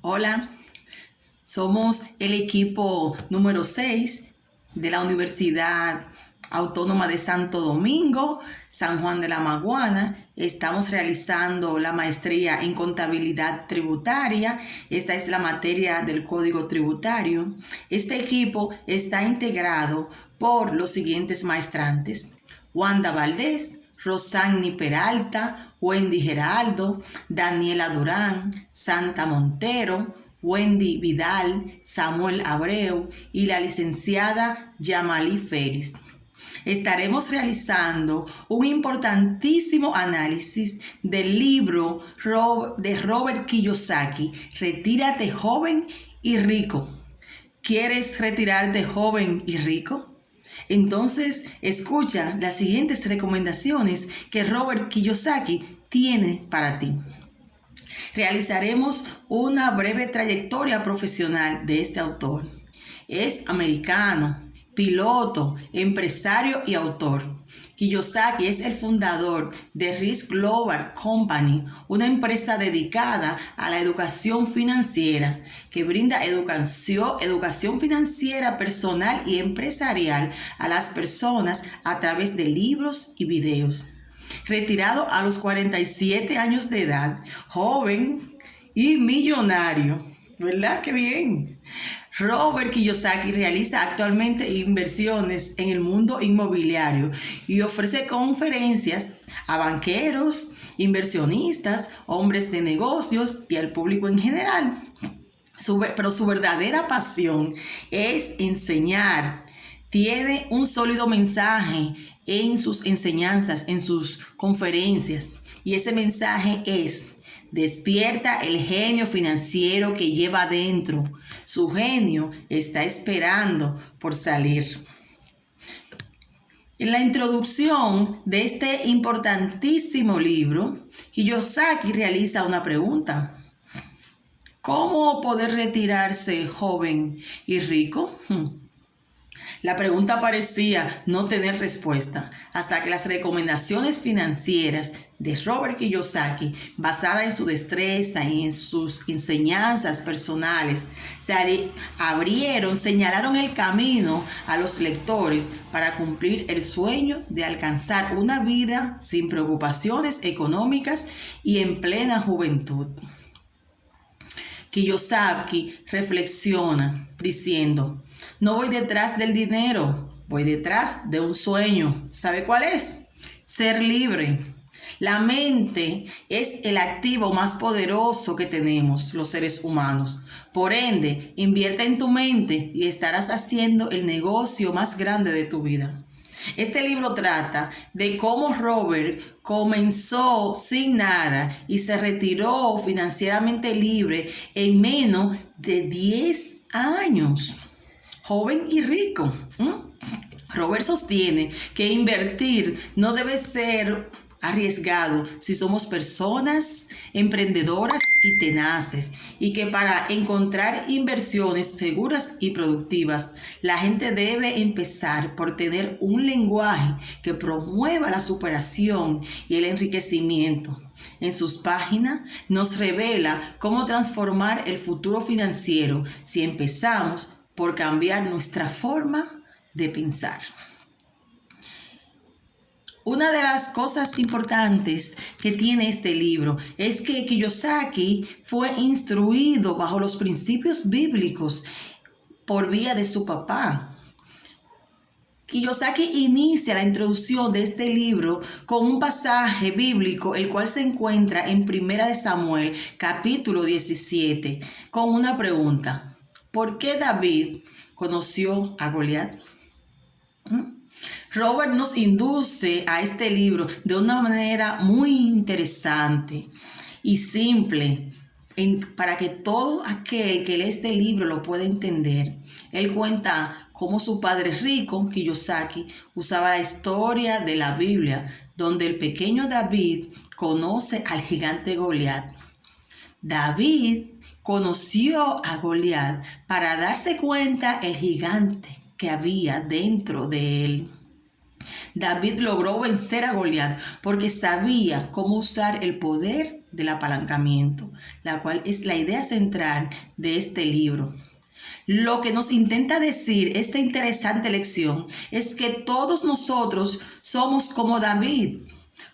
Hola, somos el equipo número 6 de la Universidad Autónoma de Santo Domingo, San Juan de la Maguana. Estamos realizando la maestría en contabilidad tributaria. Esta es la materia del Código Tributario. Este equipo está integrado por los siguientes maestrantes: Wanda Valdés, Rosani Peralta, Wendy Geraldo, Daniela Durán, Santa Montero, Wendy Vidal, Samuel Abreu y la licenciada Yamali Félix. Estaremos realizando un importantísimo análisis del libro de Robert Kiyosaki, Retírate joven y rico. ¿Quieres retirarte joven y rico? Entonces, escucha las siguientes recomendaciones que Robert Kiyosaki tiene para ti. Realizaremos una breve trayectoria profesional de este autor. Es americano, piloto, empresario y autor. Kiyosaki es el fundador de Risk Global Company, una empresa dedicada a la educación financiera que brinda educación financiera personal y empresarial a las personas a través de libros y videos. Retirado a los 47 años de edad, joven y millonario. ¿Verdad? ¡Qué bien! Robert Kiyosaki realiza actualmente inversiones en el mundo inmobiliario y ofrece conferencias a banqueros, inversionistas, hombres de negocios y al público en general. Pero su verdadera pasión es enseñar. Tiene un sólido mensaje en sus enseñanzas, en sus conferencias. Y ese mensaje es: despierta el genio financiero que lleva adentro. Su genio está esperando por salir. En la introducción de este importantísimo libro, Kiyosaki realiza una pregunta: ¿cómo poder retirarse joven y rico? La pregunta parecía no tener respuesta hasta que las recomendaciones financieras de Robert Kiyosaki, basadas en su destreza y en sus enseñanzas personales, señalaron el camino a los lectores para cumplir el sueño de alcanzar una vida sin preocupaciones económicas y en plena juventud. Kiyosaki reflexiona diciendo: no voy detrás del dinero, voy detrás de un sueño. ¿Sabe cuál es? Ser libre. La mente es el activo más poderoso que tenemos los seres humanos. Por ende, invierte en tu mente y estarás haciendo el negocio más grande de tu vida. Este libro trata de cómo Robert comenzó sin nada y se retiró financieramente libre en menos de 10 años. Joven y rico. Robert sostiene que invertir no debe ser arriesgado si somos personas emprendedoras y tenaces, y que para encontrar inversiones seguras y productivas, la gente debe empezar por tener un lenguaje que promueva la superación y el enriquecimiento. En sus páginas nos revela cómo transformar el futuro financiero si empezamos por cambiar nuestra forma de pensar. Una de las cosas importantes que tiene este libro es que Kiyosaki fue instruido bajo los principios bíblicos por vía de su papá. Kiyosaki inicia la introducción de este libro con un pasaje bíblico, el cual se encuentra en 1 Samuel, capítulo 17, con una pregunta: ¿por qué David conoció a Goliat? Robert nos induce a este libro de una manera muy interesante y simple, para que todo aquel que lee este libro lo pueda entender. Él cuenta cómo su padre rico, Kiyosaki, usaba la historia de la Biblia, donde el pequeño David conoce al gigante Goliat. David conoció a Goliat para darse cuenta el gigante que había dentro de él. David logró vencer a Goliat porque sabía cómo usar el poder del apalancamiento, la cual es la idea central de este libro. Lo que nos intenta decir esta interesante lección es que todos nosotros somos como David.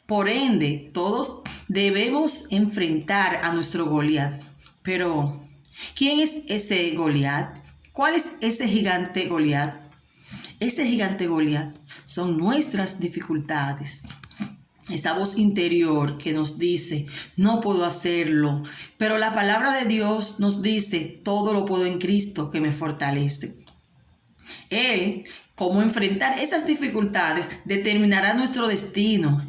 Por ende, todos debemos enfrentar a nuestro Goliat. Pero, ¿quién es ese Goliat? ¿Cuál es ese gigante Goliat? Ese gigante Goliat son nuestras dificultades. Esa voz interior que nos dice, no puedo hacerlo. Pero la palabra de Dios nos dice, todo lo puedo en Cristo que me fortalece. Él, cómo enfrentar esas dificultades, determinará nuestro destino.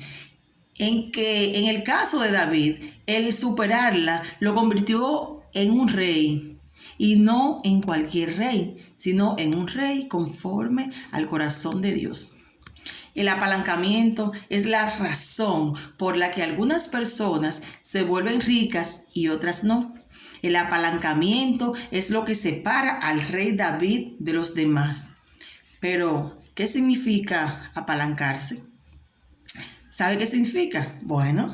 En el caso de David, el superarla lo convirtió en un rey. Y no en cualquier rey, sino en un rey conforme al corazón de Dios. El apalancamiento es la razón por la que algunas personas se vuelven ricas y otras no. El apalancamiento es lo que separa al rey David de los demás. Pero, ¿qué significa apalancarse? ¿Sabe qué significa? Bueno,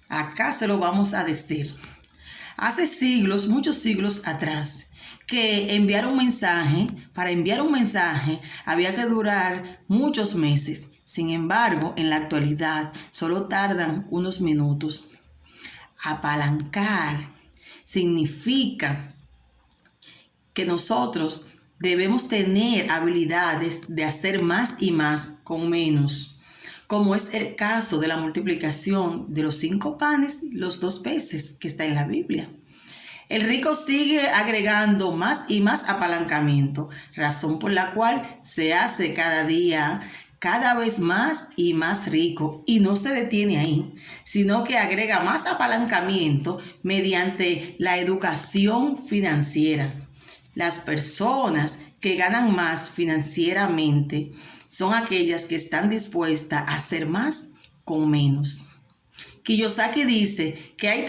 acá se lo vamos a decir. Hace siglos, muchos siglos atrás, que para enviar un mensaje había que durar muchos meses. Sin embargo, en la actualidad solo tardan unos minutos. Apalancar significa que nosotros debemos tener habilidades de hacer más y más con menos, como es el caso de la multiplicación de los 5 panes y los 2 peces que está en la Biblia. El rico sigue agregando más y más apalancamiento, razón por la cual se hace cada día cada vez más y más rico, y no se detiene ahí, sino que agrega más apalancamiento mediante la educación financiera. Las personas que ganan más financieramente son aquellas que están dispuestas a hacer más con menos. Kiyosaki dice que hay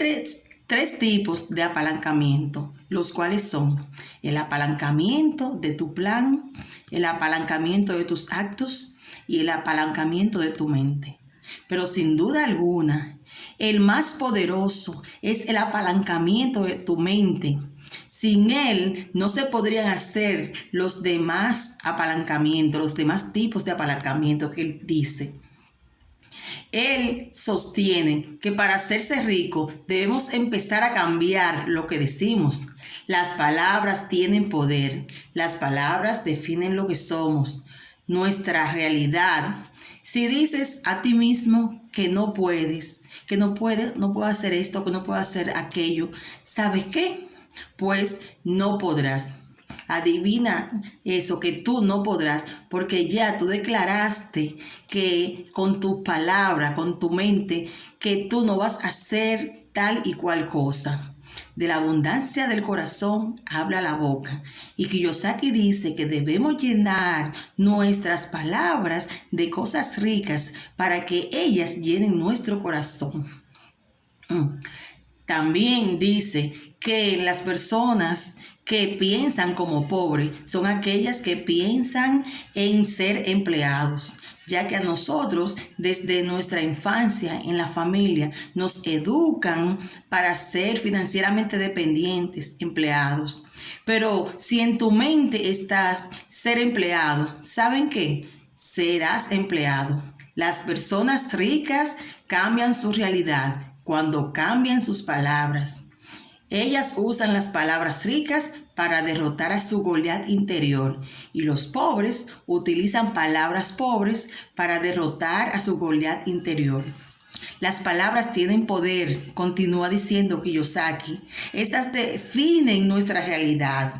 tres tipos de apalancamiento, los cuales son el apalancamiento de tu plan, el apalancamiento de tus actos y el apalancamiento de tu mente. Pero sin duda alguna, el más poderoso es el apalancamiento de tu mente. Sin él no se podrían hacer los demás apalancamientos, los demás tipos de apalancamiento que él dice. Él sostiene que para hacerse rico debemos empezar a cambiar lo que decimos. Las palabras tienen poder. Las palabras definen lo que somos, nuestra realidad. Si dices a ti mismo que no puedes, que no puedo hacer esto, que no puedo hacer aquello, ¿sabes qué? Pues no podrás. Adivina eso, que tú no podrás, porque ya tú declaraste que con tu palabra, con tu mente, que tú no vas a hacer tal y cual cosa. De la abundancia del corazón habla la boca. Y Kiyosaki dice que debemos llenar nuestras palabras de cosas ricas para que ellas llenen nuestro corazón. También dice que las personas que piensan como pobres son aquellas que piensan en ser empleados, ya que a nosotros desde nuestra infancia en la familia nos educan para ser financieramente dependientes, empleados. Pero si en tu mente estás ser empleado, ¿saben qué? Serás empleado. Las personas ricas cambian su realidad cuando cambian sus palabras. Ellas usan las palabras ricas para derrotar a su Goliat interior, y los pobres utilizan palabras pobres para derrotar a su Goliat interior. Las palabras tienen poder, continúa diciendo Kiyosaki. Estas definen nuestra realidad.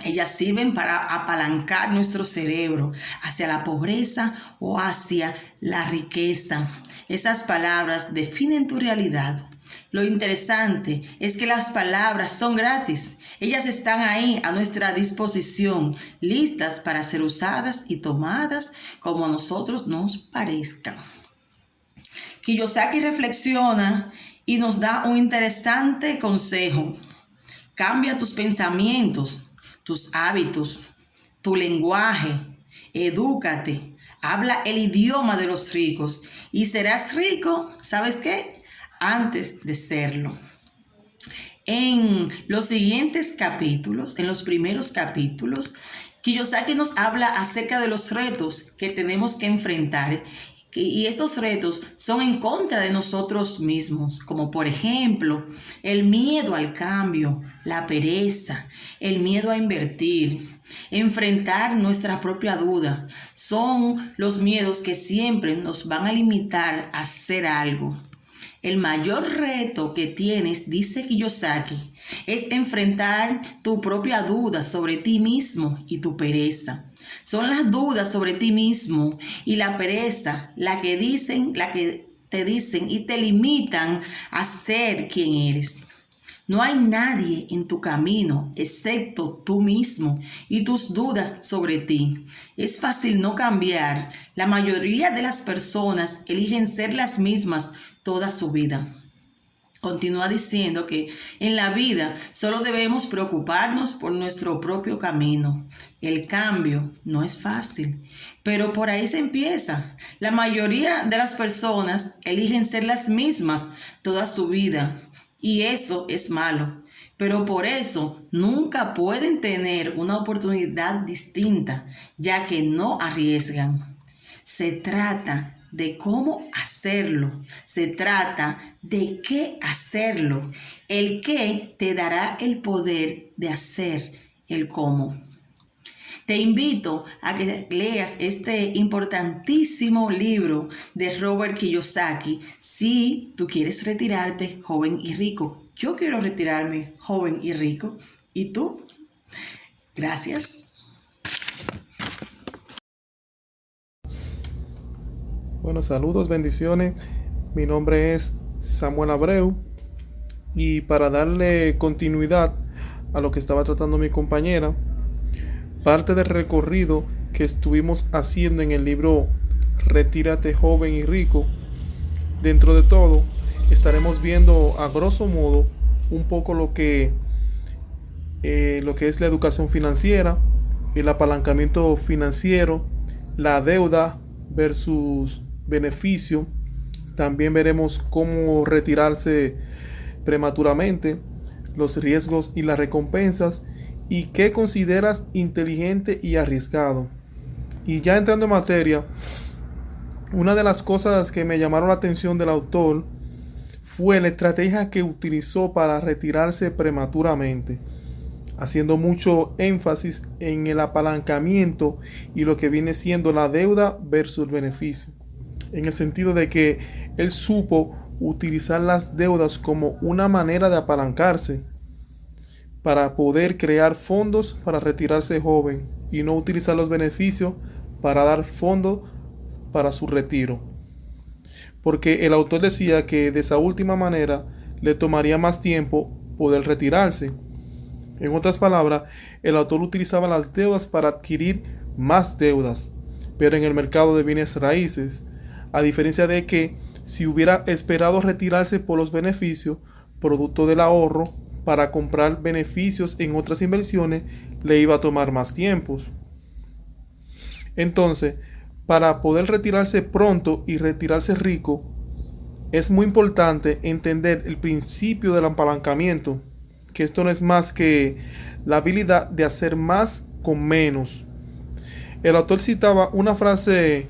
Ellas sirven para apalancar nuestro cerebro hacia la pobreza o hacia la riqueza. Esas palabras definen tu realidad. Lo interesante es que las palabras son gratis. Ellas están ahí a nuestra disposición, listas para ser usadas y tomadas como a nosotros nos parezcan. Kiyosaki reflexiona y nos da un interesante consejo. Cambia tus pensamientos, tus hábitos, tu lenguaje, edúcate, habla el idioma de los ricos y serás rico, ¿sabes qué? antes de serlo. En los siguientes capítulos, en los primeros capítulos, Kiyosaki nos habla acerca de los retos que tenemos que enfrentar. Y estos retos son en contra de nosotros mismos, como por ejemplo el miedo al cambio, la pereza, el miedo a invertir, enfrentar nuestra propia duda. Son los miedos que siempre nos van a limitar a hacer algo. El mayor reto que tienes, dice Kiyosaki, es enfrentar tu propia duda sobre ti mismo y tu pereza. Son las dudas sobre ti mismo y la pereza la que te dicen y te limitan a ser quien eres. No hay nadie en tu camino excepto tú mismo y tus dudas sobre ti. Es fácil no cambiar. La mayoría de las personas eligen ser las mismas toda su vida. Continúa diciendo que en la vida solo debemos preocuparnos por nuestro propio camino. El cambio no es fácil, pero por ahí se empieza. La mayoría de las personas eligen ser las mismas toda su vida y eso es malo. Pero por eso nunca pueden tener una oportunidad distinta, ya que no arriesgan. Se trata de cómo hacerlo. Se trata de qué hacerlo. El qué te dará el poder de hacer el cómo. Te invito a que leas este importantísimo libro de Robert Kiyosaki si tú quieres retirarte joven y rico. Yo quiero retirarme joven y rico. ¿Y tú? Gracias. Bueno, saludos, bendiciones. Mi nombre es Samuel Abreu y para darle continuidad a lo que estaba tratando mi compañera, parte del recorrido que estuvimos haciendo en el libro Retírate joven y rico, dentro de todo estaremos viendo a grosso modo un poco lo que es la educación financiera, el apalancamiento financiero, la deuda versus beneficio. También veremos cómo retirarse prematuramente, los riesgos y las recompensas, y qué consideras inteligente y arriesgado. Y ya entrando en materia, una de las cosas que me llamaron la atención del autor fue la estrategia que utilizó para retirarse prematuramente, haciendo mucho énfasis en el apalancamiento y lo que viene siendo la deuda versus beneficio, en el sentido de que él supo utilizar las deudas como una manera de apalancarse para poder crear fondos para retirarse joven y no utilizar los beneficios para dar fondos para su retiro, porque el autor decía que de esa última manera le tomaría más tiempo poder retirarse. En otras palabras, el autor utilizaba las deudas para adquirir más deudas, pero en el mercado de bienes raíces, a diferencia de que si hubiera esperado retirarse por los beneficios, producto del ahorro, para comprar beneficios en otras inversiones, le iba a tomar más tiempos. Entonces, para poder retirarse pronto y retirarse rico, es muy importante entender el principio del apalancamiento, que esto no es más que la habilidad de hacer más con menos. El autor citaba una frase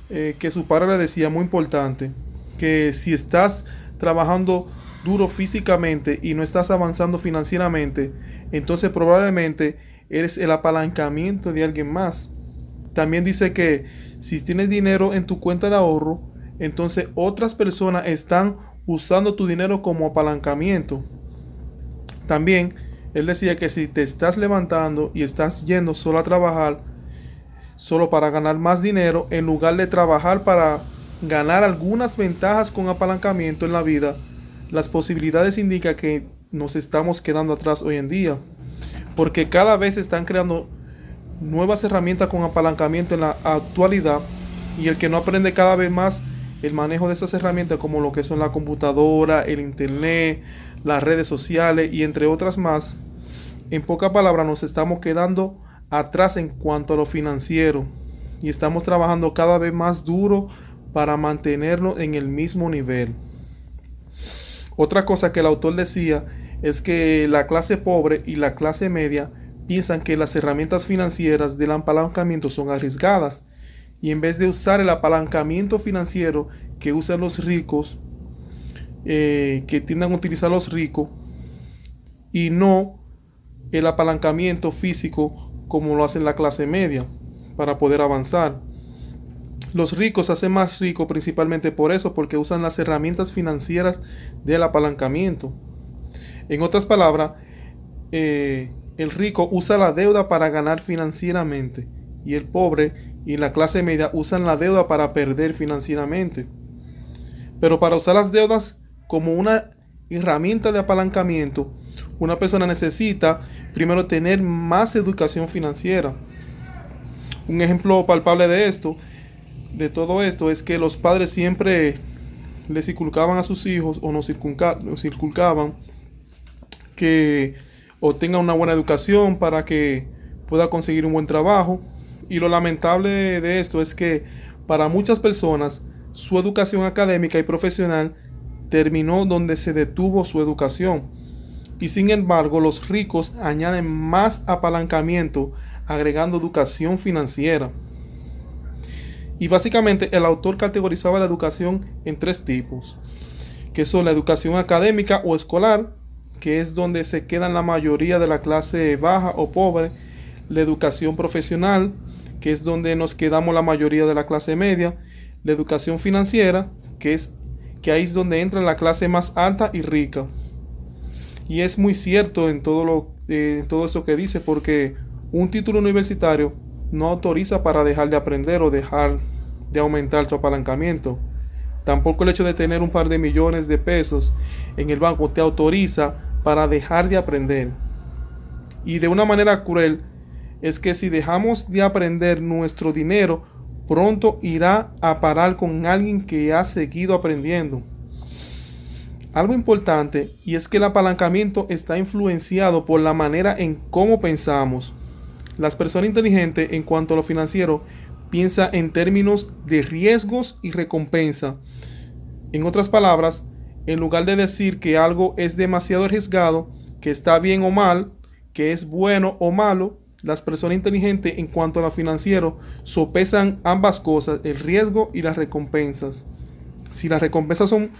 que su padre le decía, muy importante, que si estás trabajando duro físicamente y no estás avanzando financieramente, entonces probablemente eres el apalancamiento de alguien más. También dice que si tienes dinero en tu cuenta de ahorro, entonces otras personas están usando tu dinero como apalancamiento. También él decía que si te estás levantando y estás yendo solo a trabajar, solo para ganar más dinero, en lugar de trabajar para ganar algunas ventajas con apalancamiento en la vida, las posibilidades indican que nos estamos quedando atrás hoy en día, porque cada vez se están creando nuevas herramientas con apalancamiento en la actualidad, y el que no aprende cada vez más el manejo de esas herramientas, como lo que son la computadora, el internet, las redes sociales y entre otras más, en pocas palabras nos estamos quedando atrás en cuanto a lo financiero y estamos trabajando cada vez más duro para mantenerlo en el mismo nivel. Otra cosa que el autor decía es que la clase pobre y la clase media piensan que las herramientas financieras del apalancamiento son arriesgadas, y en vez de usar el apalancamiento financiero que usan los ricos, que tiendan a utilizar los ricos, y no el apalancamiento físico como lo hace la clase media para poder avanzar. Los ricos se hacen más ricos principalmente por eso, porque usan las herramientas financieras del apalancamiento. En otras palabras, el rico usa la deuda para ganar financieramente, y el pobre y la clase media usan la deuda para perder financieramente. Pero para usar las deudas como una herramienta de apalancamiento, una persona necesita primero tener más educación financiera. Un ejemplo palpable de todo esto, es que los padres siempre les inculcaban a sus hijos, o nos inculcaban que obtengan una buena educación para que pueda conseguir un buen trabajo. Y lo lamentable de esto es que para muchas personas su educación académica y profesional terminó donde se detuvo su educación. Y sin embargo, los ricos añaden más apalancamiento agregando educación financiera. Y básicamente el autor categorizaba la educación en tres tipos, que son la educación académica o escolar, que es donde se quedan la mayoría de la clase baja o pobre; la educación profesional, que es donde nos quedamos la mayoría de la clase media; la educación financiera, que ahí es donde entra la clase más alta y rica. Y es muy cierto en todo eso que dice, porque un título universitario no autoriza para dejar de aprender o dejar de aumentar tu apalancamiento. Tampoco el hecho de tener un par de millones de pesos en el banco te autoriza para dejar de aprender. Y de una manera cruel es que si dejamos de aprender, nuestro dinero pronto irá a parar con alguien que ha seguido aprendiendo. Algo importante, y es que el apalancamiento está influenciado por la manera en cómo pensamos. Las personas inteligentes en cuanto a lo financiero piensan en términos de riesgos y recompensa. En otras palabras, en lugar de decir que algo es demasiado arriesgado, que está bien o mal, que es bueno o malo, las personas inteligentes en cuanto a lo financiero sopesan ambas cosas, el riesgo y las recompensas. Si las recompensas son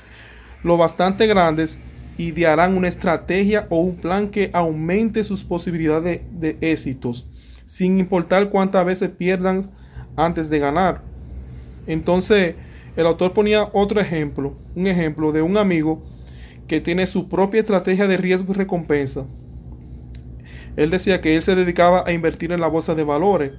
lo bastante grandes, idearán una estrategia o un plan que aumente sus posibilidades de éxitos, sin importar cuántas veces pierdan antes de ganar. Entonces, el autor ponía otro ejemplo, un ejemplo de un amigo que tiene su propia estrategia de riesgo y recompensa. Él decía que él se dedicaba a invertir en la bolsa de valores,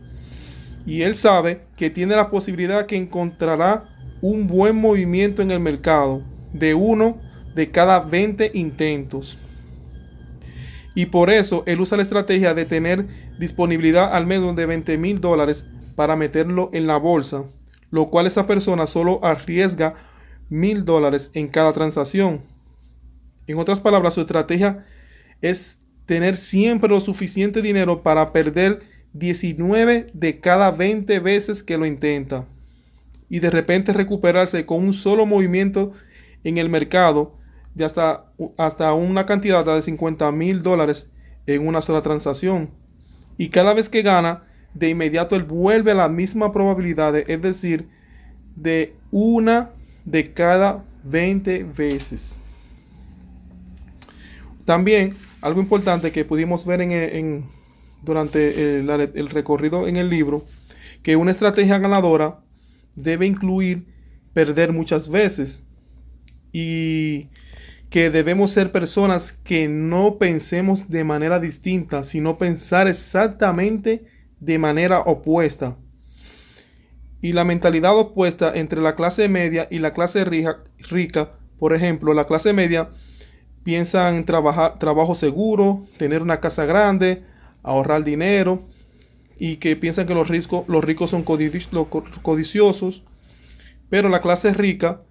y él sabe que tiene la posibilidad que encontrará un buen movimiento en el mercado de 1 de cada 20 intentos. Y por eso él usa la estrategia de tener disponibilidad al menos de $20,000 para meterlo en la bolsa, lo cual esa persona solo arriesga $1,000 en cada transacción. En otras palabras, su estrategia es tener siempre lo suficiente dinero para perder 19 de cada 20 veces que lo intenta, y de repente recuperarse con un solo movimiento en el mercado de hasta una cantidad de $50,000 en una sola transacción. Y cada vez que gana, de inmediato él vuelve a la misma probabilidad, es decir, de 1 de cada 20 veces. También algo importante que pudimos ver durante el recorrido en el libro, que una estrategia ganadora debe incluir perder muchas veces, y que debemos ser personas que no pensemos de manera distinta, sino pensar exactamente de manera opuesta. Y la mentalidad opuesta entre la clase media y la clase rica, por ejemplo, la clase media piensa en trabajo seguro, tener una casa grande, ahorrar dinero, y que piensan que los ricos son codiciosos. Pero la clase rica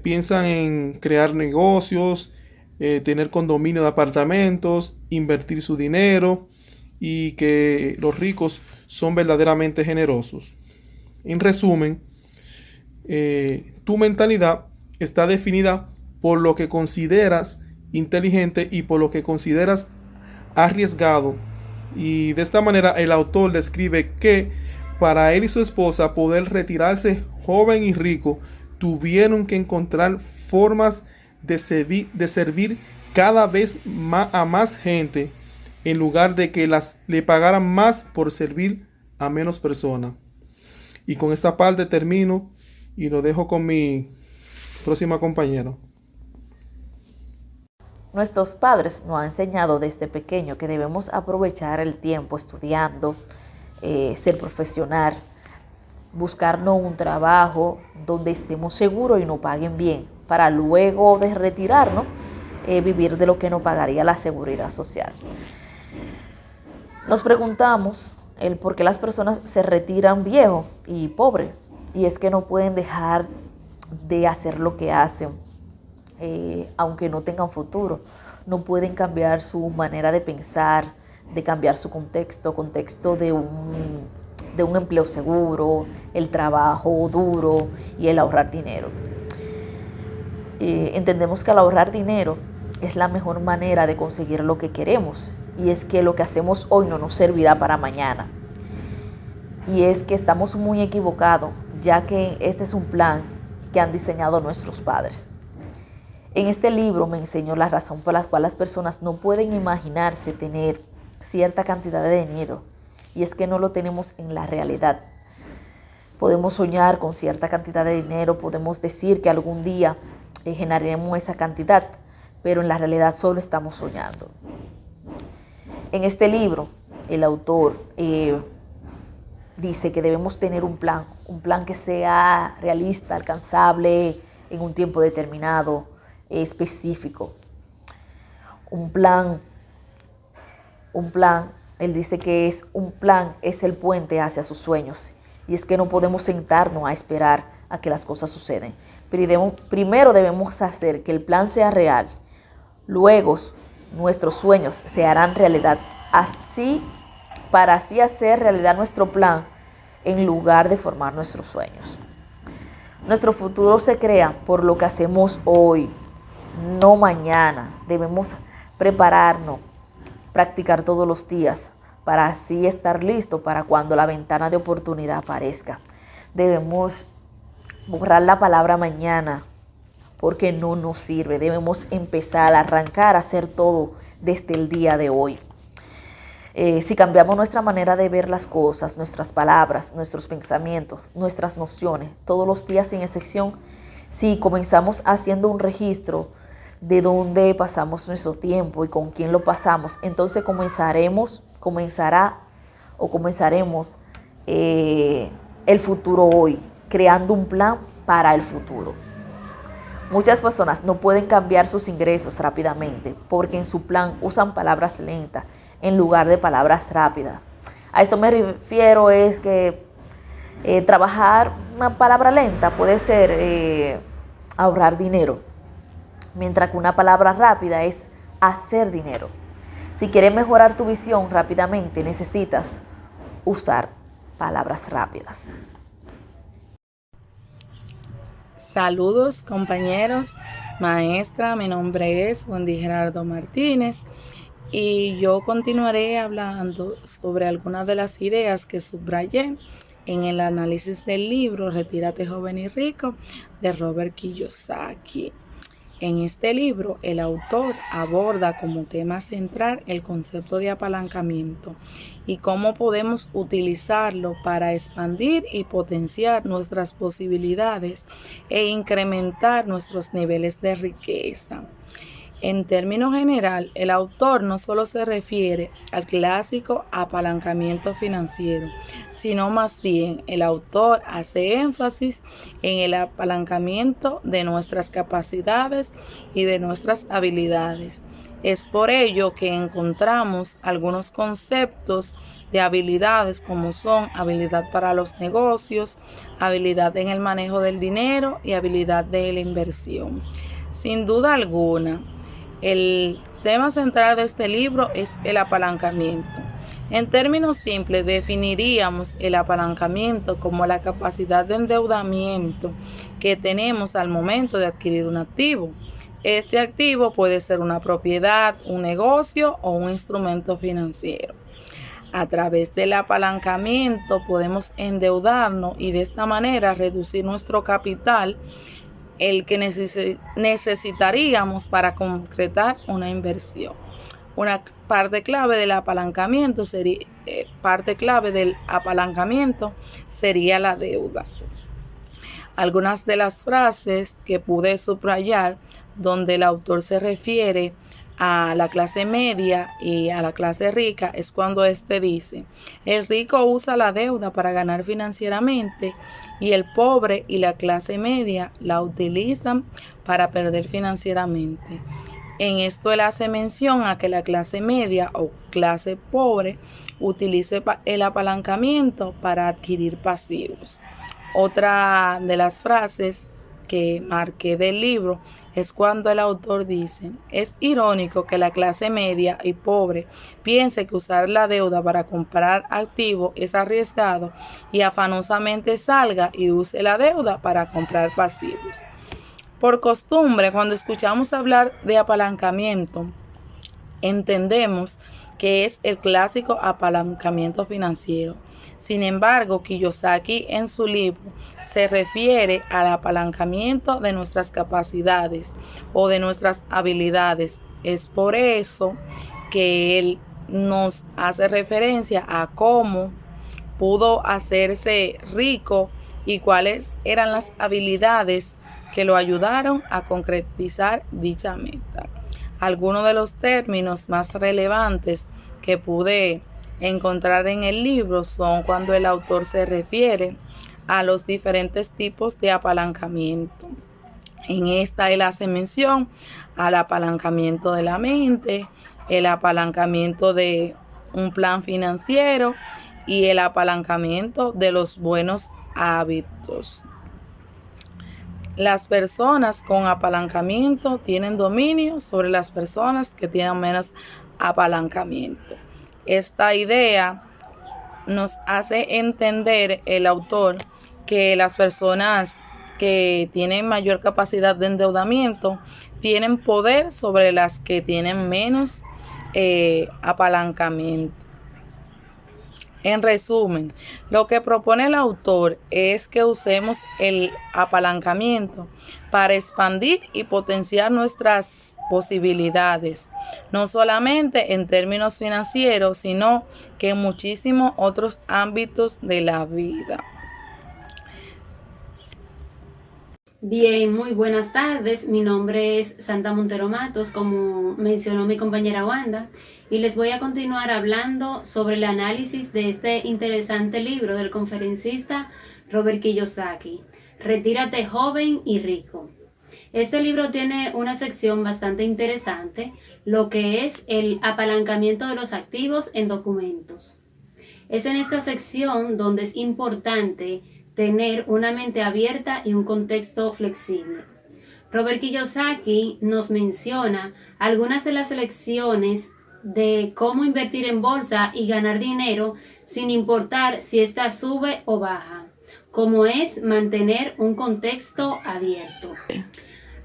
piensan en crear negocios, tener condominio de apartamentos, invertir su dinero, y que los ricos son verdaderamente generosos. En resumen, tu mentalidad está definida por lo que consideras inteligente y por lo que consideras arriesgado. Y de esta manera el autor describe que para él y su esposa poder retirarse joven y rico, tuvieron que encontrar formas de servir cada vez a más gente, en lugar de que le pagaran más por servir a menos personas. Y con esta parte termino y lo dejo con mi próxima compañera. Nuestros padres nos han enseñado desde pequeño que debemos aprovechar el tiempo estudiando, ser profesional, buscarnos un trabajo donde estemos seguros y nos paguen bien, para luego de retirarnos, vivir de lo que nos pagaría la seguridad social. Nos preguntamos el por qué las personas se retiran viejos y pobres, y es que no pueden dejar de hacer lo que hacen, aunque no tengan futuro. No pueden cambiar su manera de pensar, de cambiar su contexto de un empleo seguro, el trabajo duro y el ahorrar dinero. Entendemos que al ahorrar dinero es la mejor manera de conseguir lo que queremos, y es que lo que hacemos hoy no nos servirá para mañana. Y es que estamos muy equivocados, ya que este es un plan que han diseñado nuestros padres. En este libro me enseñó la razón por la cual las personas no pueden imaginarse tener cierta cantidad de dinero, y es que no lo tenemos en la realidad. Podemos soñar con cierta cantidad de dinero, podemos decir que algún día generaremos esa cantidad, pero en la realidad solo estamos soñando. En este libro, el autor dice que debemos tener un plan que sea realista, alcanzable en un tiempo determinado, específico. Un plan, él dice que es el puente hacia sus sueños, y es que no podemos sentarnos a esperar a que las cosas sucedan. Primero debemos hacer que el plan sea real, luego nuestros sueños se harán realidad, para así hacer realidad nuestro plan en lugar de formar nuestros sueños. Nuestro futuro se crea por lo que hacemos hoy, no mañana. Debemos prepararnos, practicar todos los días para así estar listos para cuando la ventana de oportunidad aparezca. Debemos borrar la palabra mañana porque no nos sirve. Debemos empezar a arrancar a hacer todo desde el día de hoy. Si cambiamos nuestra manera de ver las cosas, nuestras palabras, nuestros pensamientos, nuestras nociones, todos los días sin excepción, si comenzamos haciendo un registro de dónde pasamos nuestro tiempo y con quién lo pasamos, entonces comenzaremos el futuro hoy, creando un plan para el futuro. Muchas personas no pueden cambiar sus ingresos rápidamente porque en su plan usan palabras lentas en lugar de palabras rápidas. A esto me refiero es que trabajar una palabra lenta puede ser ahorrar dinero, mientras que una palabra rápida es hacer dinero. Si quieres mejorar tu visión rápidamente, necesitas usar palabras rápidas. Saludos compañeros, maestra, mi nombre es Wendy Gerardo Martínez y yo continuaré hablando sobre algunas de las ideas que subrayé en el análisis del libro Retírate joven y rico de Robert Kiyosaki. En este libro, el autor aborda como tema central el concepto de apalancamiento y cómo podemos utilizarlo para expandir y potenciar nuestras posibilidades e incrementar nuestros niveles de riqueza. En términos general, el autor no solo se refiere al clásico apalancamiento financiero, sino más bien el autor hace énfasis en el apalancamiento de nuestras capacidades y de nuestras habilidades. Es por ello que encontramos algunos conceptos de habilidades como son habilidad para los negocios, habilidad en el manejo del dinero y habilidad de la inversión. Sin duda alguna, el tema central de este libro es el apalancamiento. En términos simples, definiríamos el apalancamiento como la capacidad de endeudamiento que tenemos al momento de adquirir un activo. Este activo puede ser una propiedad, un negocio o un instrumento financiero. A través del apalancamiento podemos endeudarnos y de esta manera reducir nuestro capital, el que necesitaríamos para concretar una inversión. Una parte clave del apalancamiento sería la deuda. Algunas de las frases que pude subrayar donde el autor se refiere a la clase media y a la clase rica es cuando éste dice: el rico usa la deuda para ganar financieramente y el pobre y la clase media la utilizan para perder financieramente. En esto él hace mención a que la clase media o clase pobre utilice el apalancamiento para adquirir pasivos. Otra de las frases que marqué del libro es cuando el autor dice: es irónico que la clase media y pobre piense que usar la deuda para comprar activos es arriesgado y afanosamente salga y use la deuda para comprar pasivos. Por costumbre, cuando escuchamos hablar de apalancamiento, entendemos que es el clásico apalancamiento financiero. Sin embargo, Kiyosaki en su libro se refiere al apalancamiento de nuestras capacidades o de nuestras habilidades. Es por eso que él nos hace referencia a cómo pudo hacerse rico y cuáles eran las habilidades que lo ayudaron a concretizar dicha meta. Algunos de los términos más relevantes que pude encontrar en el libro son cuando el autor se refiere a los diferentes tipos de apalancamiento. En esta él hace mención al apalancamiento de la mente, el apalancamiento de un plan financiero y el apalancamiento de los buenos hábitos. Las personas con apalancamiento tienen dominio sobre las personas que tienen menos apalancamiento. Esta idea nos hace entender el autor que las personas que tienen mayor capacidad de endeudamiento tienen poder sobre las que tienen menos apalancamiento. En resumen, lo que propone el autor es que usemos el apalancamiento para expandir y potenciar nuestras posibilidades, no solamente en términos financieros, sino que en muchísimos otros ámbitos de la vida. Bien, muy buenas tardes. Mi nombre es Santa Montero Matos, como mencionó mi compañera Wanda, y les voy a continuar hablando sobre el análisis de este interesante libro del conferencista Robert Kiyosaki, Retírate joven y rico. Este libro tiene una sección bastante interesante, lo que es el apalancamiento de los activos en documentos. Es en esta sección donde es importante tener una mente abierta y un contexto flexible. Robert Kiyosaki nos menciona algunas de las lecciones de cómo invertir en bolsa y ganar dinero sin importar si ésta sube o baja, como es mantener un contexto abierto.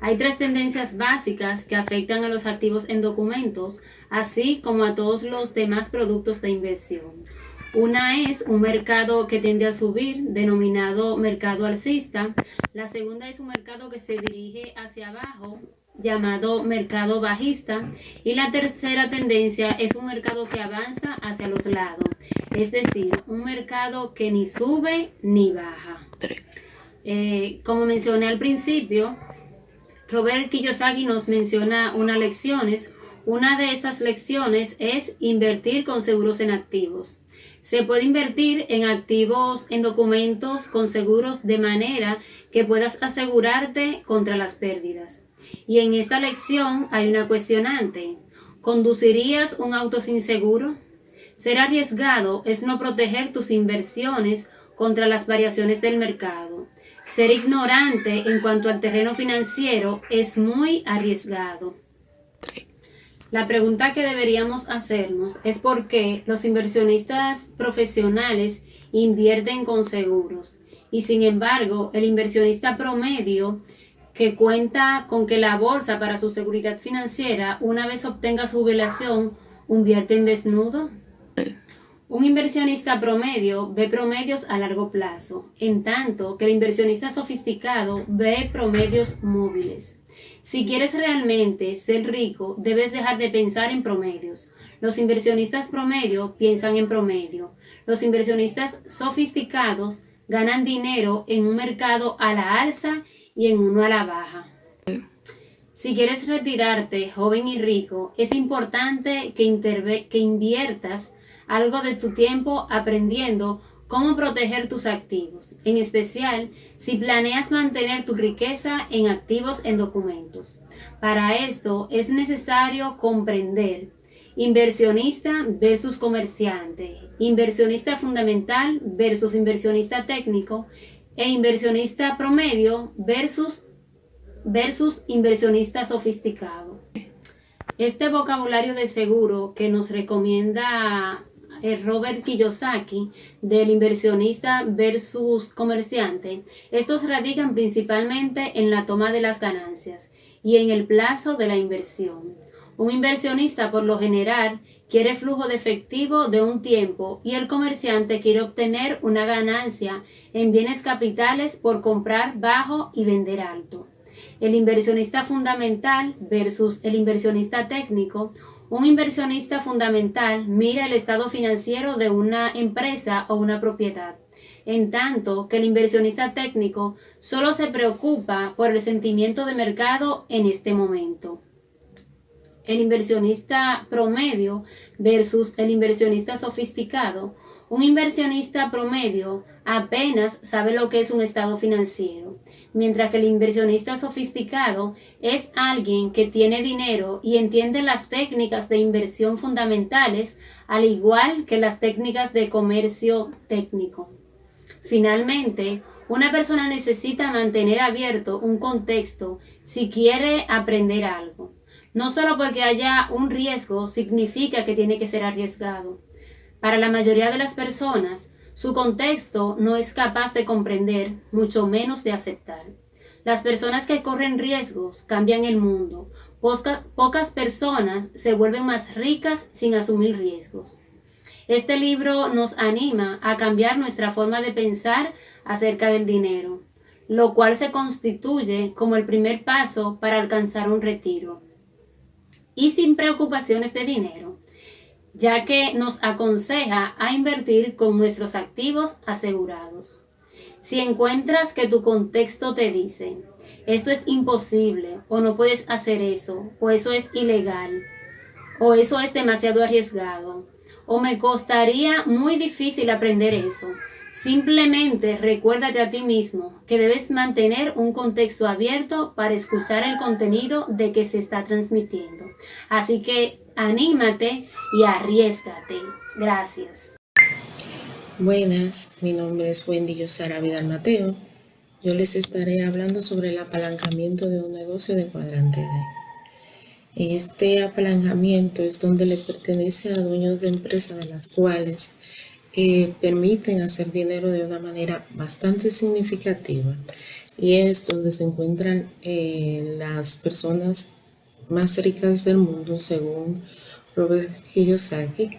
Hay 3 tendencias básicas que afectan a los activos en documentos, así como a todos los demás productos de inversión. Una es un mercado que tiende a subir, denominado mercado alcista. La segunda es un mercado que se dirige hacia abajo, llamado mercado bajista. Y la tercera tendencia es un mercado que avanza hacia los lados, es decir, un mercado que ni sube ni baja. Como mencioné al principio, Robert Kiyosaki nos menciona unas lecciones. Una de estas lecciones es invertir con seguros en activos. Se puede invertir en activos, en documentos con seguros de manera que puedas asegurarte contra las pérdidas. Y en esta lección hay una cuestionante. ¿Conducirías un auto sin seguro? Ser arriesgado es no proteger tus inversiones contra las variaciones del mercado. Ser ignorante en cuanto al terreno financiero es muy arriesgado. La pregunta que deberíamos hacernos es por qué los inversionistas profesionales invierten con seguros y sin embargo el inversionista promedio que cuenta con que la bolsa para su seguridad financiera, una vez obtenga su jubilación, invierte en desnudo? Un inversionista promedio ve promedios a largo plazo, en tanto que el inversionista sofisticado ve promedios móviles. Si quieres realmente ser rico, debes dejar de pensar en promedios. Los inversionistas promedio piensan en promedio. Los inversionistas sofisticados ganan dinero en un mercado a la alza y en uno a la baja. Si quieres retirarte joven y rico, es importante que inviertas algo de tu tiempo aprendiendo cómo proteger tus activos, en especial si planeas mantener tu riqueza en activos en documentos. Para esto es necesario comprender inversionista versus comerciante, inversionista fundamental versus inversionista técnico e inversionista promedio versus inversionista sofisticado. Este vocabulario de seguro que nos recomienda Robert Kiyosaki, del inversionista versus comerciante, estos radican principalmente en la toma de las ganancias y en el plazo de la inversión. Un inversionista por lo general quiere flujo de efectivo de un tiempo y el comerciante quiere obtener una ganancia en bienes capitales por comprar bajo y vender alto. El inversionista fundamental versus el inversionista técnico. Un inversionista fundamental mira el estado financiero de una empresa o una propiedad, en tanto que el inversionista técnico solo se preocupa por el sentimiento de mercado en este momento. El inversionista promedio versus el inversionista sofisticado. Un inversionista promedio apenas sabe lo que es un estado financiero, mientras que el inversionista sofisticado es alguien que tiene dinero y entiende las técnicas de inversión fundamentales, al igual que las técnicas de comercio técnico. Finalmente, una persona necesita mantener abierto un contexto si quiere aprender algo. No solo porque haya un riesgo significa que tiene que ser arriesgado. Para la mayoría de las personas, su contexto no es capaz de comprender, mucho menos de aceptar. Las personas que corren riesgos cambian el mundo. Pocas personas se vuelven más ricas sin asumir riesgos. Este libro nos anima a cambiar nuestra forma de pensar acerca del dinero, lo cual se constituye como el primer paso para alcanzar un retiro. Y sin preocupaciones de dinero, ya que nos aconseja a invertir con nuestros activos asegurados. Si encuentras que tu contexto te dice, esto es imposible, o no puedes hacer eso, o eso es ilegal, o eso es demasiado arriesgado, o me costaría muy difícil aprender eso, simplemente recuérdate a ti mismo que debes mantener un contexto abierto para escuchar el contenido de que se está transmitiendo. Así que anímate y arriésgate. Gracias. Buenas, mi nombre es Wendy Yosara Vidal Mateo. Yo les estaré hablando sobre el apalancamiento de un negocio de cuadrante D. Este apalancamiento es donde le pertenece a dueños de empresas de las cuales permiten hacer dinero de una manera bastante significativa, y es donde se encuentran las personas más ricas del mundo, según Robert Kiyosaki,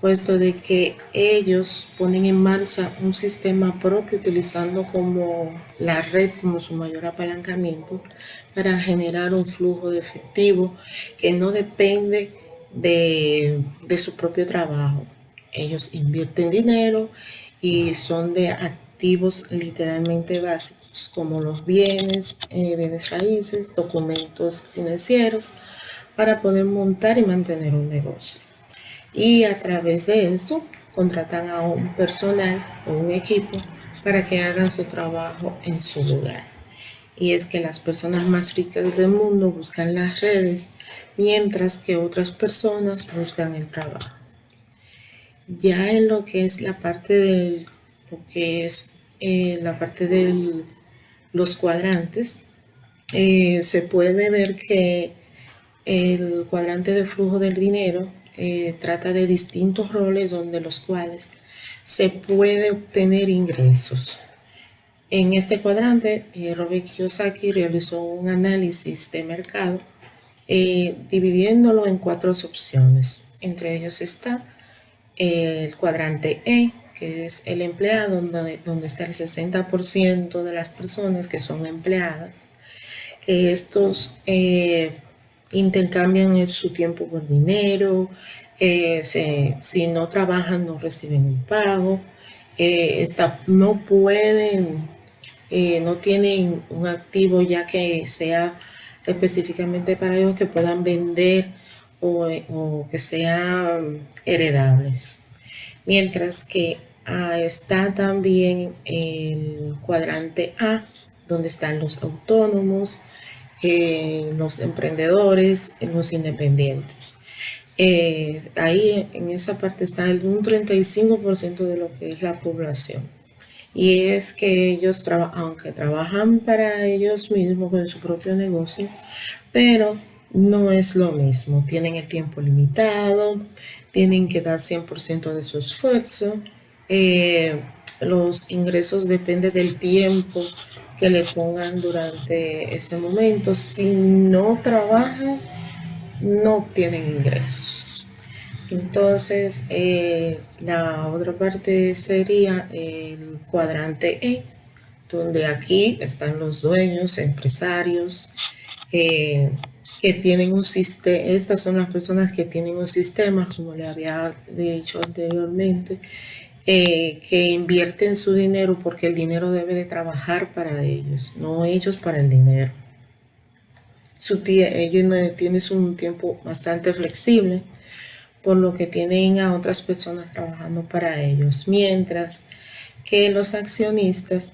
puesto de que ellos ponen en marcha un sistema propio utilizando como la red como su mayor apalancamiento para generar un flujo de efectivo que no depende de su propio trabajo. Ellos invierten dinero y son de activos literalmente básicos como los bienes raíces, documentos financieros, para poder montar y mantener un negocio. Y a través de eso contratan a un personal o un equipo para que hagan su trabajo en su lugar. Y es que las personas más ricas del mundo buscan las redes, mientras que otras personas buscan el trabajo. Ya en lo que es la parte de los cuadrantes, se puede ver que el cuadrante de flujo del dinero trata de distintos roles donde los cuales se puede obtener ingresos. En este cuadrante, Robert Kiyosaki realizó un análisis de mercado dividiéndolo en 4 opciones. Entre ellos está el cuadrante E, que es el empleado, donde está el 60% de las personas que son empleadas, que estos intercambian su tiempo por dinero, si no trabajan no reciben un pago, no pueden, no tienen un activo ya que sea específicamente para ellos que puedan vender o que sean heredables. Mientras que está también el cuadrante A, donde están los autónomos, los emprendedores, los independientes. Ahí en esa parte está un 35% de lo que es la población. Y es que ellos, aunque trabajan para ellos mismos con su propio negocio, pero no es lo mismo. Tienen el tiempo limitado, tienen que dar 100% de su esfuerzo. Los ingresos dependen del tiempo que le pongan durante ese momento. Si no trabajan, no obtienen ingresos. Entonces, la otra parte sería el cuadrante E, donde aquí están los dueños, empresarios, que tienen un sistema. Estas son las personas que tienen un sistema, como le había dicho anteriormente, que invierten su dinero porque el dinero debe de trabajar para ellos, no ellos para el dinero. Ellos tienen un tiempo bastante flexible, por lo que tienen a otras personas trabajando para ellos. Mientras que los accionistas,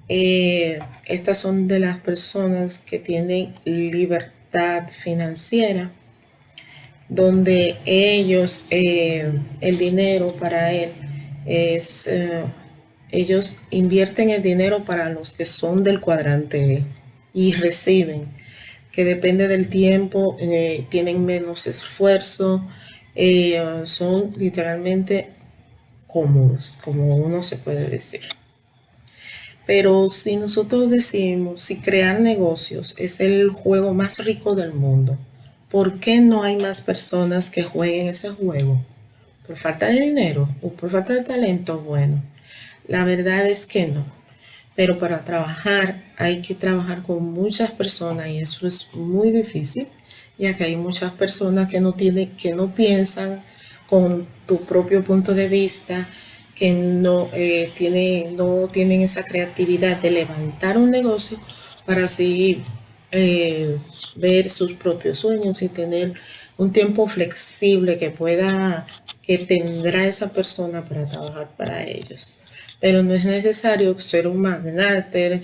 estas son de las personas que tienen libertad financiera, donde ellos, el dinero para él es, ellos invierten el dinero para los que son del cuadrante E y reciben, que depende del tiempo, tienen menos esfuerzo, son literalmente cómodos, como uno se puede decir. Pero si nosotros decimos, si crear negocios es el juego más rico del mundo, ¿por qué no hay más personas que jueguen ese juego? ¿Por falta de dinero o por falta de talento? Bueno, la verdad es que no. Pero para trabajar hay que trabajar con muchas personas y eso es muy difícil, ya que hay muchas personas que no piensan con tu propio punto de vista, que no tienen esa creatividad de levantar un negocio para así ver sus propios sueños y tener un tiempo flexible que tendrá esa persona para trabajar para ellos. Pero no es necesario ser un magnate,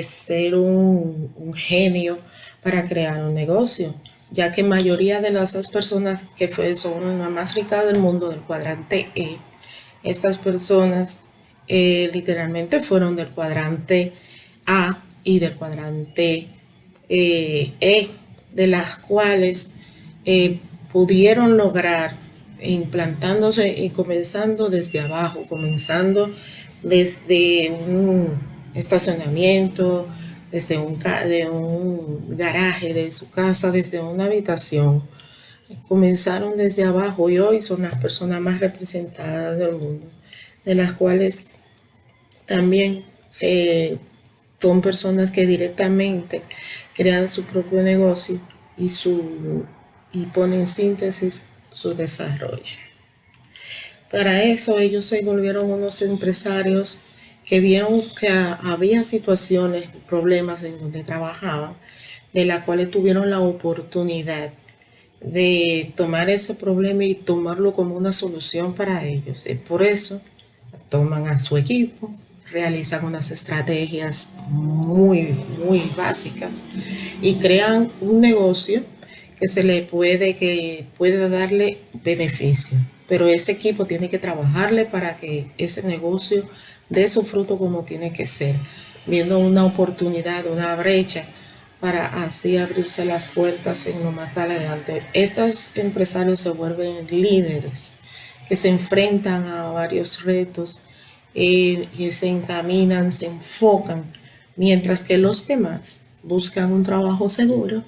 ser un genio para crear un negocio, ya que mayoría de esas personas que son las más ricas del mundo del cuadrante E, estas personas literalmente fueron del cuadrante A y del cuadrante E, de las cuales pudieron lograr implantándose y comenzando desde abajo, comenzando desde un estacionamiento, desde un garaje de su casa, desde una habitación. Comenzaron desde abajo y hoy son las personas más representadas del mundo, de las cuales también son personas que directamente crean su propio negocio y ponen en síntesis su desarrollo. Para eso ellos se volvieron unos empresarios que vieron que había situaciones, problemas en donde trabajaban, de las cuales tuvieron la oportunidad de tomar ese problema y tomarlo como una solución para ellos. Y por eso toman a su equipo, realizan unas estrategias muy básicas y crean un negocio que puede darle beneficio. Pero ese equipo tiene que trabajarle para que ese negocio dé su fruto como tiene que ser, viendo una oportunidad, una brecha, para así abrirse las puertas en lo más adelante. Estos empresarios se vuelven líderes que se enfrentan a varios retos y se encaminan, se enfocan, mientras que los demás buscan un trabajo seguro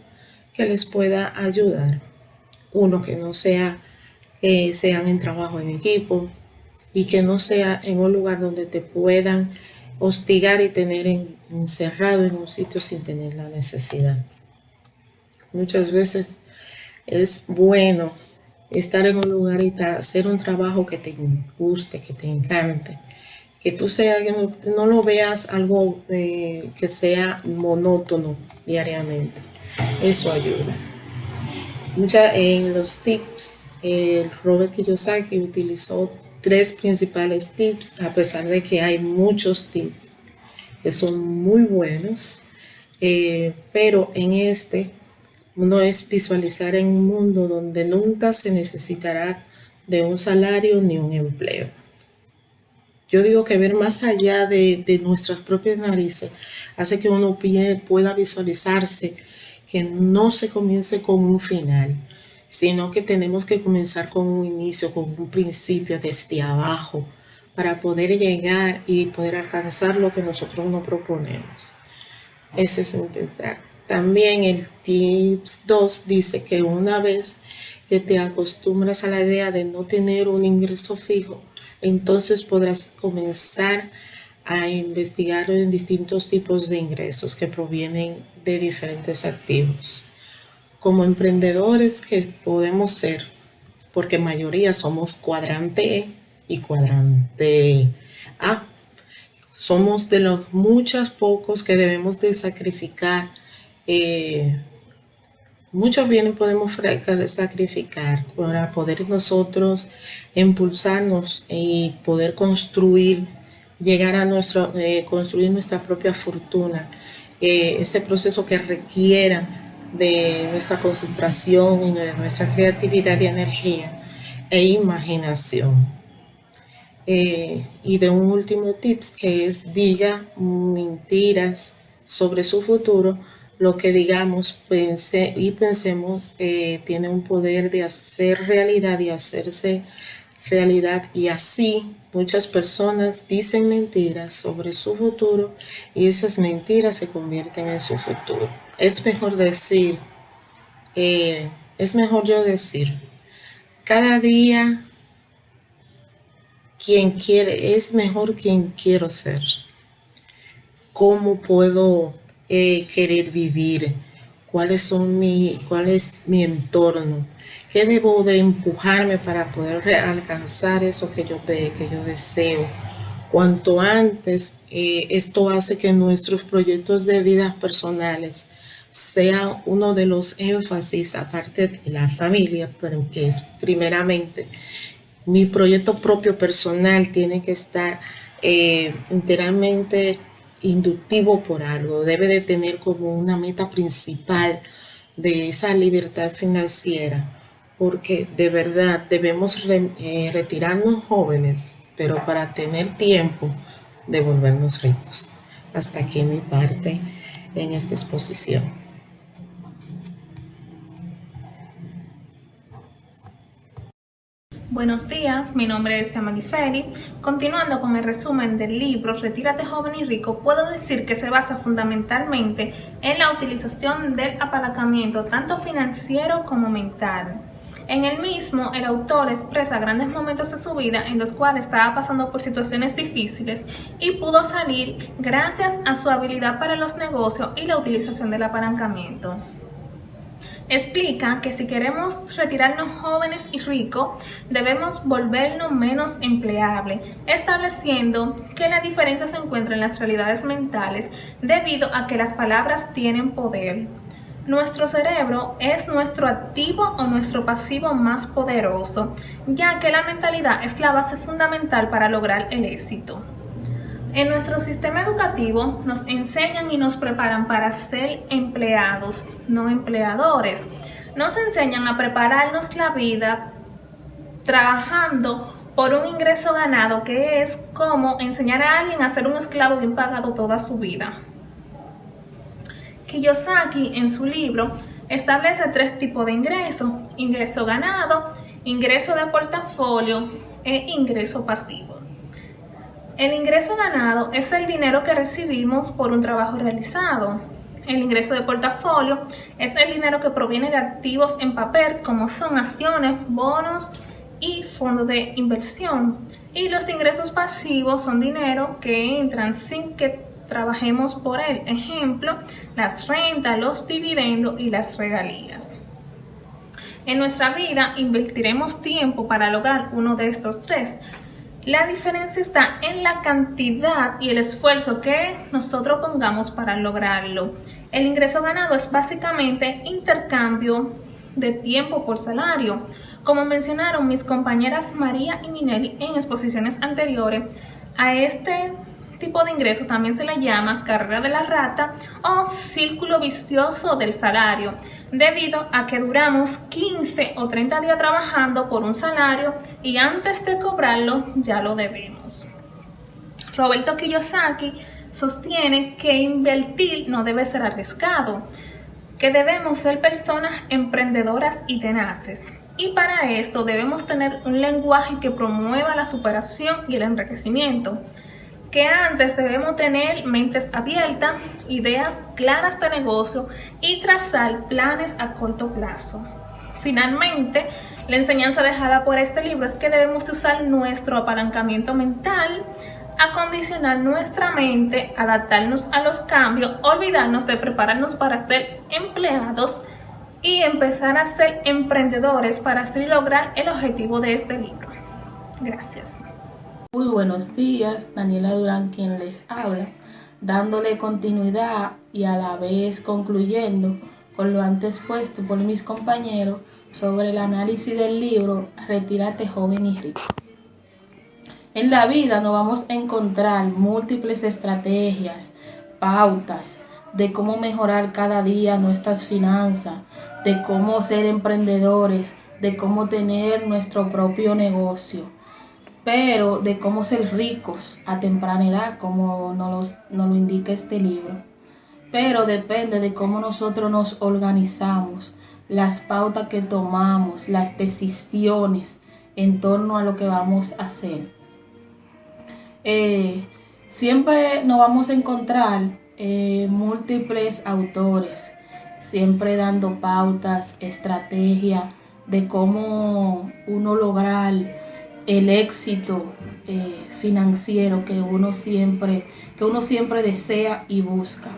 que les pueda ayudar. Uno que no sea, que sean en trabajo en equipo y que no sea en un lugar donde te puedan hostigar y tener encerrado en un sitio sin tener la necesidad. Muchas veces es bueno estar en un lugar y hacer un trabajo que te guste, que te encante, que tú sea, que no lo veas algo que sea monótono diariamente. Eso ayuda. En los tips, Robert Kiyosaki utilizó 3 principales tips, a pesar de que hay muchos tips que son muy buenos, pero en uno es visualizar en un mundo donde nunca se necesitará de un salario ni un empleo. Yo digo que ver más allá de nuestras propias narices hace que uno pueda visualizarse, que no se comience con un final, sino que tenemos que comenzar con un inicio, con un principio desde abajo, para poder llegar y poder alcanzar lo que nosotros nos proponemos. Ese es un pensar. También el tips 2 dice que una vez que te acostumbras a la idea de no tener un ingreso fijo, entonces podrás comenzar a investigar en distintos tipos de ingresos que provienen de diferentes activos. Como emprendedores que podemos ser, porque mayoría somos cuadrante E y cuadrante A, somos de los muchos pocos que debemos de sacrificar. Muchos bienes podemos sacrificar para poder nosotros impulsarnos y poder construir, llegar a construir nuestra propia fortuna. Ese proceso que requiera de nuestra concentración y de nuestra creatividad y energía e imaginación. Y de un último tips que es: diga mentiras sobre su futuro. Lo que digamos, pensemos tiene un poder de hacer realidad y hacerse realidad, y así muchas personas dicen mentiras sobre su futuro y esas mentiras se convierten en su futuro. Es mejor yo decir, cada día es mejor quien quiero ser. ¿Cómo puedo querer vivir? ¿Cuál es mi entorno? ¿Qué debo de empujarme para poder alcanzar eso que yo deseo? Cuanto antes, esto hace que nuestros proyectos de vida personales sea uno de los énfasis, aparte de la familia, pero que es primeramente mi proyecto propio personal. Tiene que estar enteramente inductivo por algo, debe de tener como una meta principal de esa libertad financiera, porque de verdad debemos retirarnos jóvenes, pero para tener tiempo de volvernos ricos. Hasta aquí mi parte en esta exposición. Buenos días, mi nombre es Yamali Feli. Continuando con el resumen del libro Retírate joven y rico, puedo decir que se basa fundamentalmente en la utilización del apalancamiento tanto financiero como mental. En el mismo, el autor expresa grandes momentos de su vida en los cuales estaba pasando por situaciones difíciles y pudo salir gracias a su habilidad para los negocios y la utilización del apalancamiento. Explica que si queremos retirarnos jóvenes y ricos, debemos volvernos menos empleables, estableciendo que la diferencia se encuentra en las realidades mentales debido a que las palabras tienen poder. Nuestro cerebro es nuestro activo o nuestro pasivo más poderoso, ya que la mentalidad es la base fundamental para lograr el éxito. En nuestro sistema educativo nos enseñan y nos preparan para ser empleados, no empleadores. Nos enseñan a prepararnos la vida trabajando por un ingreso ganado, que es como enseñar a alguien a ser un esclavo bien pagado toda su vida. Kiyosaki en su libro establece 3 tipos de ingresos: ingreso ganado, ingreso de portafolio e ingreso pasivo. El ingreso ganado es el dinero que recibimos por un trabajo realizado. El ingreso de portafolio es el dinero que proviene de activos en papel, como son acciones, bonos y fondos de inversión. Y los ingresos pasivos son dinero que entran sin que trabajemos por él. Ejemplo, las rentas, los dividendos y las regalías. En nuestra vida invertiremos tiempo para lograr uno de estos tres. La diferencia está en la cantidad y el esfuerzo que nosotros pongamos para lograrlo. El ingreso ganado es básicamente intercambio de tiempo por salario. Como mencionaron mis compañeras María y Minelli en exposiciones anteriores, a este tipo de ingreso también se le llama carrera de la rata o círculo vicioso del salario, debido a que duramos 15 o 30 días trabajando por un salario y antes de cobrarlo ya lo debemos. Roberto Kiyosaki sostiene que invertir no debe ser arriesgado, que debemos ser personas emprendedoras y tenaces. Y para esto debemos tener un lenguaje que promueva la superación y el enriquecimiento. Que antes debemos tener mentes abiertas, ideas claras de negocio y trazar planes a corto plazo. Finalmente, la enseñanza dejada por este libro es que debemos usar nuestro apalancamiento mental, acondicionar nuestra mente, adaptarnos a los cambios, olvidarnos de prepararnos para ser empleados y empezar a ser emprendedores para así lograr el objetivo de este libro. Gracias. Muy buenos días, Daniela Durán quien les habla, dándole continuidad y a la vez concluyendo con lo antes puesto por mis compañeros sobre el análisis del libro Retírate joven y rico. En la vida nos vamos a encontrar múltiples estrategias, pautas de cómo mejorar cada día nuestras finanzas, de cómo ser emprendedores, de cómo tener nuestro propio negocio, pero de cómo ser ricos a temprana edad, como nos lo indica este libro. Pero depende de cómo nosotros nos organizamos, las pautas que tomamos, las decisiones en torno a lo que vamos a hacer. Siempre nos vamos a encontrar múltiples autores, siempre dando pautas, estrategias de cómo uno lograr el éxito financiero que uno siempre desea y busca.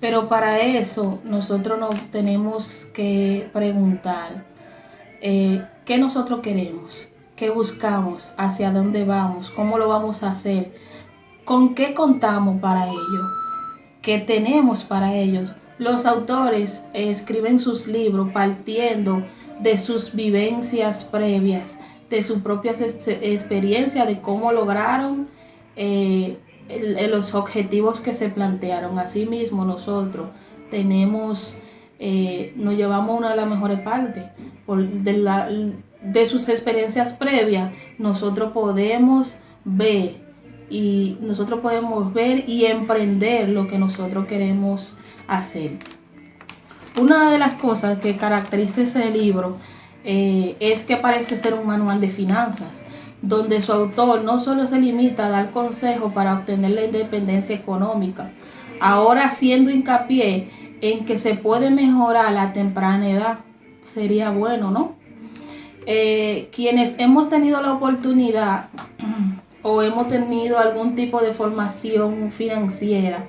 Pero para eso nosotros nos tenemos que preguntar qué nosotros queremos, qué buscamos, hacia dónde vamos, cómo lo vamos a hacer, con qué contamos para ello, qué tenemos para ellos. Los autores escriben sus libros partiendo de sus vivencias previas, de sus propias experiencias, de cómo lograron los objetivos que se plantearon. Asimismo, nosotros nos llevamos una de las mejores partes de sus experiencias previas. Nosotros podemos ver y emprender lo que nosotros queremos hacer. Una de las cosas que caracteriza ese libro es que parece ser un manual de finanzas, donde su autor no solo se limita a dar consejos para obtener la independencia económica, ahora haciendo hincapié en que se puede mejorar a temprana edad. Sería bueno, ¿no? Quienes hemos tenido la oportunidad o hemos tenido algún tipo de formación financiera,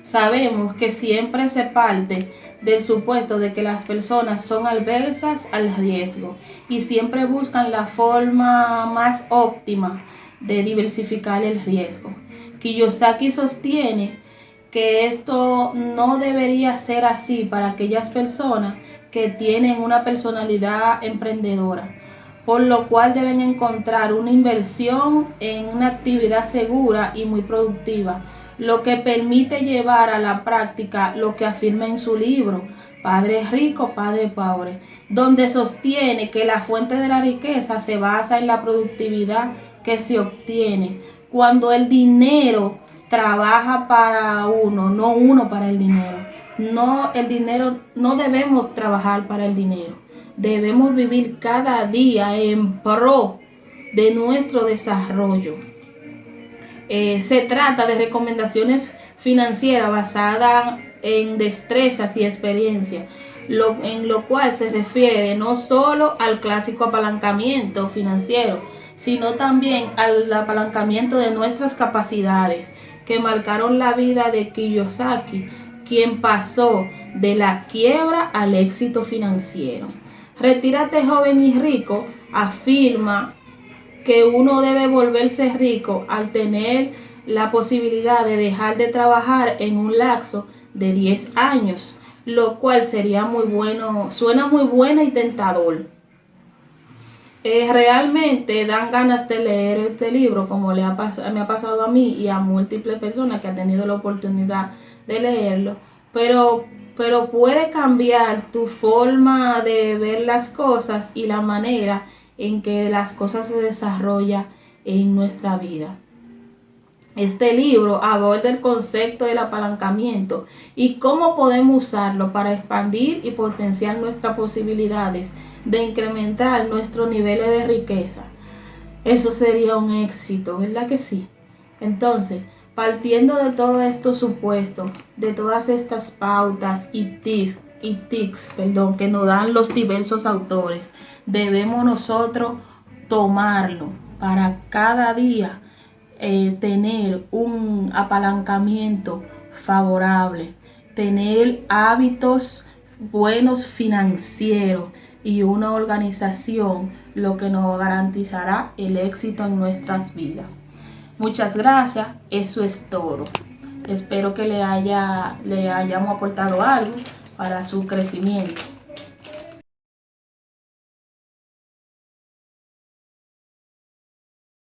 sabemos que siempre se parte del supuesto de que las personas son adversas al riesgo y siempre buscan la forma más óptima de diversificar el riesgo. Kiyosaki sostiene que esto no debería ser así para aquellas personas que tienen una personalidad emprendedora, por lo cual deben encontrar una inversión en una actividad segura y muy productiva, lo que permite llevar a la práctica lo que afirma en su libro, Padre Rico, Padre Pobre, donde sostiene que la fuente de la riqueza se basa en la productividad que se obtiene cuando el dinero trabaja para uno, no uno para el dinero. No debemos trabajar para el dinero. Debemos vivir cada día en pro de nuestro desarrollo. Se trata de recomendaciones financieras basadas en destrezas y experiencia, en lo cual se refiere no solo al clásico apalancamiento financiero, sino también al apalancamiento de nuestras capacidades que marcaron la vida de Kiyosaki, quien pasó de la quiebra al éxito financiero. Retírate joven y rico afirma que uno debe volverse rico al tener la posibilidad de dejar de trabajar en un lapso de 10 años, lo cual sería muy bueno, suena muy bueno y tentador. Realmente dan ganas de leer este libro, como me ha pasado a mí y a múltiples personas que han tenido la oportunidad de leerlo, pero puede cambiar tu forma de ver las cosas y la manera en que las cosas se desarrollan en nuestra vida. Este libro aborda el concepto del apalancamiento y cómo podemos usarlo para expandir y potenciar nuestras posibilidades de incrementar nuestros niveles de riqueza. Eso sería un éxito, ¿verdad que sí? Entonces, partiendo de todos estos supuestos, de todas estas pautas y tics que nos dan los diversos autores, debemos nosotros tomarlo para cada día tener un apalancamiento favorable, tener hábitos buenos financieros y una organización, lo que nos garantizará el éxito en nuestras vidas. Muchas gracias, eso es todo. Espero que le hayamos aportado algo para su crecimiento.